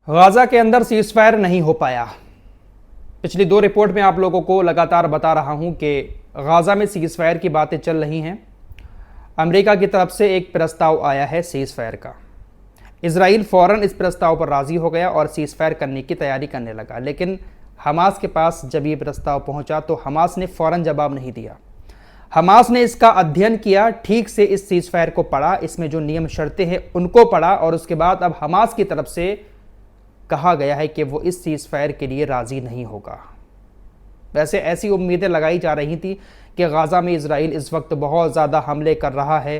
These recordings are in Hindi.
गाजा के अंदर सीजफायर नहीं हो पाया। पिछली दो रिपोर्ट में आप लोगों को लगातार बता रहा हूं कि गाजा में सीजफायर की बातें चल रही हैं। अमेरिका की तरफ से एक प्रस्ताव आया है सीजफायर का। इजराइल फौरन इस प्रस्ताव पर राजी हो गया और सीजफायर करने की तैयारी करने लगा, लेकिन हमास के पास जब ये प्रस्ताव पहुंचा तो हमास ने फौरन जवाब नहीं दिया। हमास ने इसका अध्ययन किया, ठीक से इस सीजफायर को पढ़ा, इसमें जो नियम शर्तें हैं उनको पढ़ा और उसके बाद अब हमास की तरफ से कहा गया है कि वो इस सीजफायर के लिए राजी नहीं होगा। वैसे ऐसी उम्मीदें लगाई जा रही थी कि गाजा में इजराइल इस वक्त बहुत ज़्यादा हमले कर रहा है,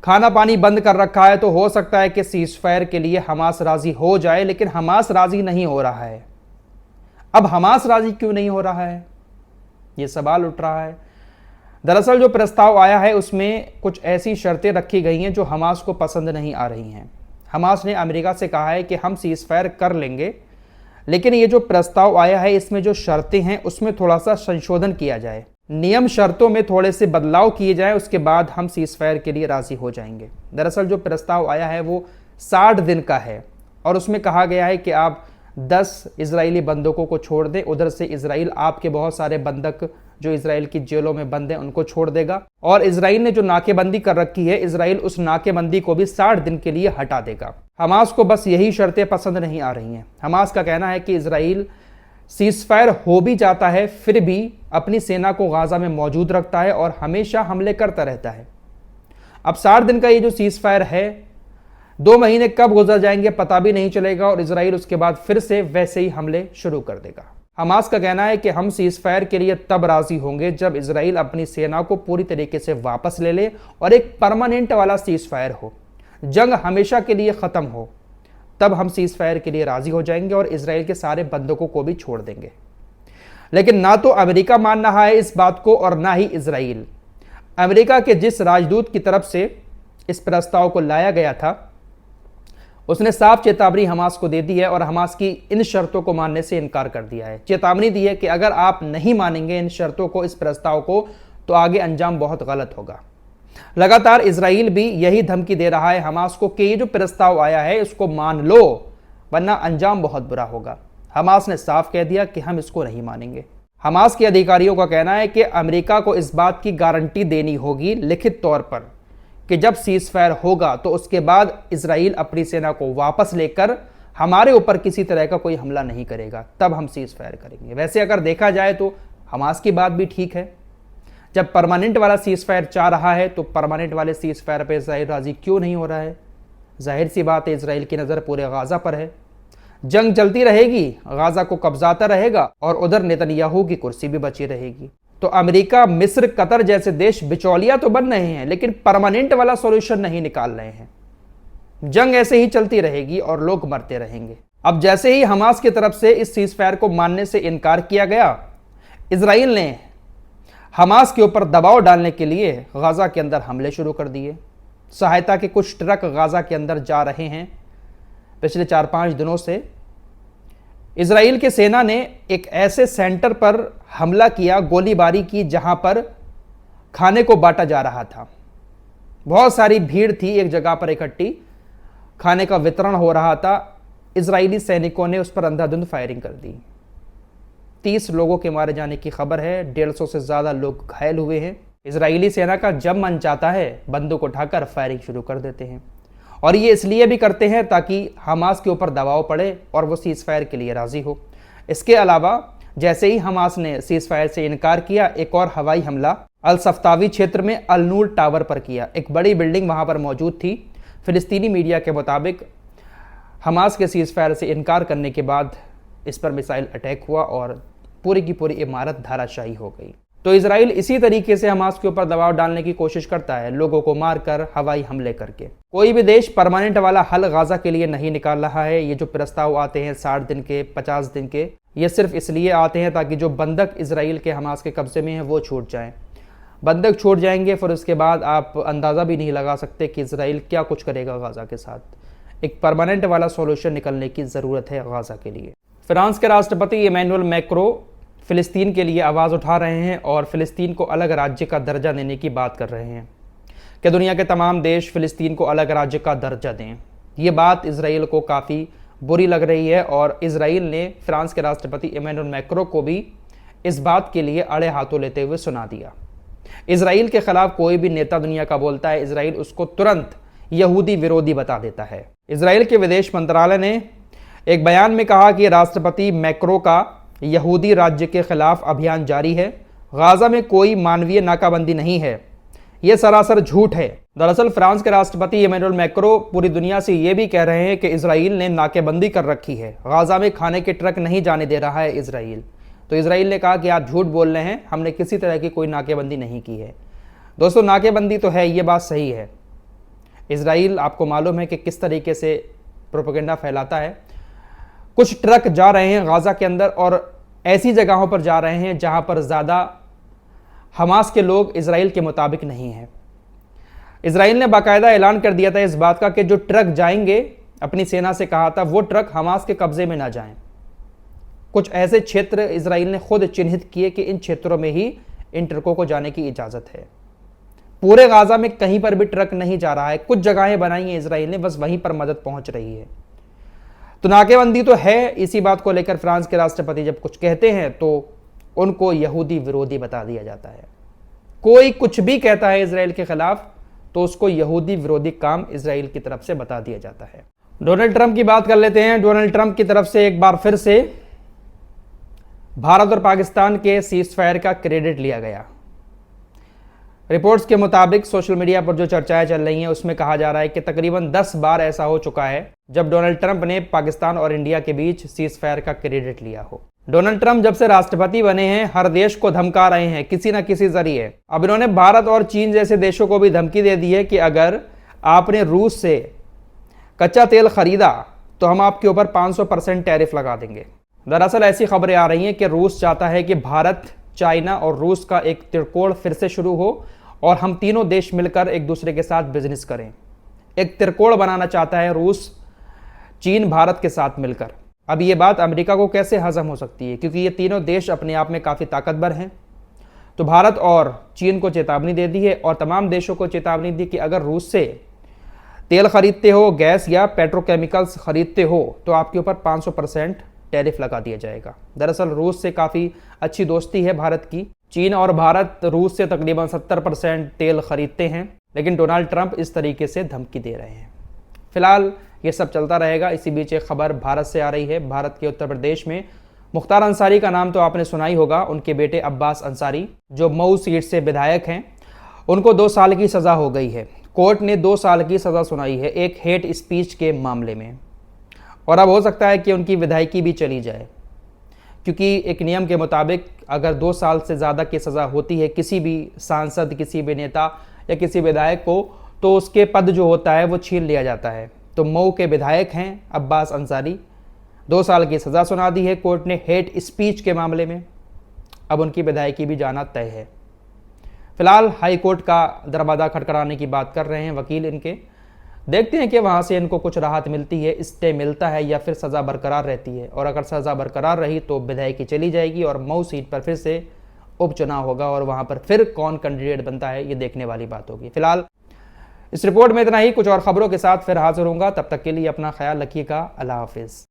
खाना पानी बंद कर रखा है, तो हो सकता है कि सीजफायर के लिए हमास राजी हो जाए, लेकिन हमास राजी नहीं हो रहा है। अब हमास राजी क्यों नहीं हो रहा है, ये सवाल उठ रहा है। दरअसल जो प्रस्ताव आया है उसमें कुछ ऐसी शर्तें रखी गई हैं जो हमास को पसंद नहीं आ रही हैं। हमास ने अमेरिका से कहा है कि हम सीजफायर कर लेंगे, लेकिन ये जो प्रस्ताव आया है इसमें जो शर्तें हैं उसमें थोड़ा सा संशोधन किया जाए, नियम शर्तों में थोड़े से बदलाव किए जाए, उसके बाद हम सीजफायर के लिए राजी हो जाएंगे। दरअसल जो प्रस्ताव आया है वो 60 दिन का है और उसमें कहा गया है कि आप 10 इजरायली बंधकों को छोड़ दें, उधर से इजराइल आपके बहुत सारे बंधक जो इजराइल की जेलों में बंद हैं उनको छोड़ देगा, और इजराइल ने जो नाकेबंदी कर रखी है इजराइल उस नाकेबंदी को भी 60 दिन के लिए हटा देगा। हमास को बस यही शर्तें पसंद नहीं आ रही हैं। हमास का कहना है कि इजराइल सीजफायर हो भी जाता है फिर भी अपनी सेना को गाजा में मौजूद रखता है और हमेशा हमले करता रहता है। अब 60 दिन का ये जो सीजफायर है 2 महीने कब गुजर जाएंगे पता भी नहीं चलेगा और इजराइल उसके बाद फिर से वैसे ही हमले शुरू कर देगा। हमास का कहना है कि हम सीजफायर के लिए तब राजी होंगे जब इजराइल अपनी सेना को पूरी तरीके से वापस ले ले और एक परमानेंट वाला सीजफायर हो, जंग हमेशा के लिए ख़त्म हो, तब हम सीजफायर के लिए राजी हो जाएंगे और इजराइल के सारे बंधकों को भी छोड़ देंगे। लेकिन ना तो अमेरिका मान रहा है इस बात को और ना ही इजराइल। अमेरिका के जिस राजदूत की तरफ से इस प्रस्ताव को लाया गया था उसने साफ चेतावनी हमास को दे दी है और हमास की इन शर्तों को मानने से इनकार कर दिया है। चेतावनी दी है कि अगर आप नहीं मानेंगे इन शर्तों को, इस प्रस्ताव को, तो आगे अंजाम बहुत गलत होगा। लगातार इजराइल भी यही धमकी दे रहा है हमास को कि ये जो प्रस्ताव आया है इसको मान लो वरना अंजाम बहुत बुरा होगा। हमास ने साफ कह दिया कि हम इसको नहीं मानेंगे। हमास के अधिकारियों का कहना है कि अमेरिका को इस बात की गारंटी देनी होगी लिखित तौर पर कि जब सीजफायर होगा तो उसके बाद इजराइल अपनी सेना को वापस लेकर हमारे ऊपर किसी तरह का कोई हमला नहीं करेगा, तब हम सीजफायर करेंगे। वैसे अगर देखा जाए तो हमास की बात भी ठीक है। जब परमानेंट वाला सीजफायर चाह रहा है तो परमानेंट वाले सीजफायर पर इजराइल राजी क्यों नहीं हो रहा है? जाहिर सी बात है इजराइल की नज़र पूरे गाजा पर है। जंग चलती रहेगी, गाजा को कब्जाता रहेगा और उधर नेतन्याहू की कुर्सी भी बची रहेगी। तो अमेरिका, मिस्र, कतर जैसे देश बिचौलिया तो बन रहे हैं लेकिन परमानेंट वाला सॉल्यूशन नहीं निकाल रहे हैं। जंग ऐसे ही चलती रहेगी और लोग मरते रहेंगे। अब जैसे ही हमास की तरफ से इस सीजफायर को मानने से इनकार किया गया, इजराइल ने हमास के ऊपर दबाव डालने के लिए गाजा के अंदर हमले शुरू कर दिए। सहायता के कुछ ट्रक गाजा के अंदर जा रहे हैं। पिछले 4-5 दिनों से इजराइल की सेना ने एक ऐसे सेंटर पर हमला किया, गोलीबारी की, जहां पर खाने को बांटा जा रहा था। बहुत सारी भीड़ थी एक जगह पर इकट्ठी, खाने का वितरण हो रहा था। इजरायली सैनिकों ने उस पर अंधाधुंध फायरिंग कर दी। 30 लोगों के मारे जाने की खबर है, 150 से ज़्यादा लोग घायल हुए हैं। इजरायली सेना का जब मन चाहता है बंदूक उठाकर फायरिंग शुरू कर देते हैं और ये इसलिए भी करते हैं ताकि हमास के ऊपर दबाव पड़े और वो सीजफायर के लिए राज़ी हो। इसके अलावा जैसे ही हमास ने सीजफायर से इनकार किया, एक और हवाई हमला अल सफ्तावी क्षेत्र में अल नूर टावर पर किया। एक बड़ी बिल्डिंग वहाँ पर मौजूद थी। फिलिस्तीनी मीडिया के मुताबिक हमास के सीजफायर से इनकार करने के बाद इस पर मिसाइल अटैक हुआ और पूरी की पूरी इमारत धराशायी हो गई। तो इजराइल इसी तरीके से हमास के ऊपर दबाव डालने की कोशिश करता है, लोगों को मारकर, हवाई हमले करके। कोई भी देश परमानेंट वाला हल गाजा के लिए नहीं निकाल रहा है। ये जो प्रस्ताव आते हैं 60 दिन के, 50 दिन के, ये सिर्फ इसलिए आते हैं ताकि जो बंधक इजराइल के हमास के कब्जे में हैं वो छूट जाएं। बंधक छूट जाएंगे फिर उसके बाद आप अंदाज़ा भी नहीं लगा सकते कि इजराइल क्या कुछ करेगा गाजा के साथ। एक परमानेंट वाला सॉल्यूशन निकलने की ज़रूरत है गाजा के लिए। फ्रांस के राष्ट्रपति इमैनुअल मैक्रो फ़िलिस्तीन के लिए आवाज़ उठा रहे हैं और फ़िलिस्तीन को अलग राज्य का दर्जा देने की बात कर रहे हैं कि दुनिया के तमाम देश फ़िलिस्तीन को अलग राज्य का दर्जा दें। ये बात इजराइल को काफ़ी बुरी लग रही है और इजराइल ने फ्रांस के राष्ट्रपति इमैनुअल मैक्रों को भी इस बात के लिए अड़े हाथों लेते हुए सुना दिया। इजराइल के खिलाफ कोई भी नेता दुनिया का बोलता है, इजराइल उसको तुरंत यहूदी विरोधी बता देता है। इजराइल के विदेश मंत्रालय ने एक बयान में कहा कि राष्ट्रपति मैक्रों का यहूदी राज्य के खिलाफ अभियान जारी है। गाजा में कोई मानवीय नाकाबंदी नहीं है, यह सरासर झूठ है। दरअसल फ्रांस के राष्ट्रपति इमैनुअल मैक्रों पूरी दुनिया से यह भी कह रहे हैं कि इजराइल ने नाकेबंदी कर रखी है, गाजा में खाने के ट्रक नहीं जाने दे रहा है इजराइल। तो इजराइल ने कहा कि आप झूठ बोल रहे हैं, हमने किसी तरह की कोई नाकेबंदी नहीं की है। दोस्तों, नाकेबंदी तो है, ये बात सही है। इजराइल, आपको मालूम है कि किस तरीके से प्रोपेगेंडा फैलाता है। कुछ ट्रक जा रहे हैं गाजा के अंदर और ऐसी जगहों पर जा रहे हैं जहां पर ज़्यादा हमास के लोग इजराइल के मुताबिक नहीं हैं। इजराइल ने बाकायदा ऐलान कर दिया था इस बात का कि जो ट्रक जाएंगे, अपनी सेना से कहा था वो ट्रक हमास के कब्जे में ना जाएं। कुछ ऐसे क्षेत्र इजराइल ने खुद चिन्हित किए कि इन क्षेत्रों में ही इन ट्रकों को जाने की इजाज़त है। पूरे गाजा में कहीं पर भी ट्रक नहीं जा रहा है, कुछ जगहें बनाई हैं इजराइल ने, बस वहीं पर मदद पहुंच रही है। तो नाकेबंदी तो है। इसी बात को लेकर फ्रांस के राष्ट्रपति जब कुछ कहते हैं तो उनको यहूदी विरोधी बता दिया जाता है। कोई कुछ भी कहता है इजराइल के खिलाफ तो उसको यहूदी विरोधी काम इजराइल की तरफ से बता दिया जाता है। डोनाल्ड ट्रंप की बात कर लेते हैं। डोनाल्ड ट्रंप की तरफ से एक बार फिर से भारत और पाकिस्तान के सीज़फायर का क्रेडिट लिया गया। रिपोर्ट्स के मुताबिक सोशल मीडिया पर जो चर्चाएं चल रही हैं उसमें कहा जा रहा है कि तकरीबन 10 बार ऐसा हो चुका है जब डोनाल्ड ट्रंप ने पाकिस्तान और इंडिया के बीच सीज़फायर का क्रेडिट लिया हो। डोनाल्ड ट्रंप जब से राष्ट्रपति बने हैं हर देश को धमका रहे हैं किसी न किसी जरिए। अब इन्होंने भारत और चीन जैसे देशों को भी धमकी दे दी है कि अगर आपने रूस से कच्चा तेल खरीदा तो हम आपके ऊपर 500% टैरिफ लगा देंगे। दरअसल ऐसी खबरें आ रही हैं कि रूस चाहता है कि भारत, चाइना और रूस का एक त्रिकोण फिर से शुरू हो और हम तीनों देश मिलकर एक दूसरे के साथ बिजनेस करें। एक त्रिकोण बनाना चाहता है रूस, चीन, भारत के साथ मिलकर। अब ये बात अमेरिका को कैसे हजम हो सकती है, क्योंकि ये तीनों देश अपने आप में काफ़ी ताकतवर हैं। तो भारत और चीन को चेतावनी दे दी है और तमाम देशों को चेतावनी दी कि अगर रूस से तेल खरीदते हो, गैस या पेट्रोकेमिकल्स खरीदते हो तो आपके ऊपर 500% टैरिफ लगा दिया जाएगा। दरअसल रूस से काफ़ी अच्छी दोस्ती है भारत की। चीन और भारत रूस से तकरीबन 70% तेल खरीदते हैं, लेकिन डोनाल्ड ट्रंप इस तरीके से धमकी दे रहे हैं। फिलहाल ये सब चलता रहेगा। इसी बीच एक खबर भारत से आ रही है। भारत के उत्तर प्रदेश में मुख्तार अंसारी का नाम तो आपने सुना ही होगा। उनके बेटे अब्बास अंसारी जो मऊ सीट से विधायक हैं, उनको 2 साल की सज़ा हो गई है। कोर्ट ने 2 साल की सज़ा सुनाई है एक हेट स्पीच के मामले में। और अब हो सकता है कि उनकी विधायकी भी चली जाए, क्योंकि एक नियम के मुताबिक अगर 2 साल से ज़्यादा की सज़ा होती है किसी भी सांसद, किसी भी नेता या किसी विधायक को, तो उसके पद जो होता है वो छीन लिया जाता है। तो मऊ के विधायक हैं अब्बास अंसारी, 2 साल की सज़ा सुना दी है कोर्ट ने हेट स्पीच के मामले में। अब उनकी विधायकी भी जाना तय है। फिलहाल हाई कोर्ट का दरवाज़ा खटखटाने की बात कर रहे हैं वकील इनके। देखते हैं कि वहाँ से इनको कुछ राहत मिलती है, स्टे मिलता है या फिर सज़ा बरकरार रहती है। और अगर सज़ा बरकरार रही तो विधायकी चली जाएगी और मऊ सीट पर फिर से उपचुनाव होगा और वहाँ पर फिर कौन कैंडिडेट बनता है ये देखने वाली बात होगी। फिलहाल इस रिपोर्ट में इतना ही। कुछ और खबरों के साथ फिर हाजिर होऊंगा। तब तक के लिए अपना ख्याल रखिएगा। अल्लाह हाफिज़।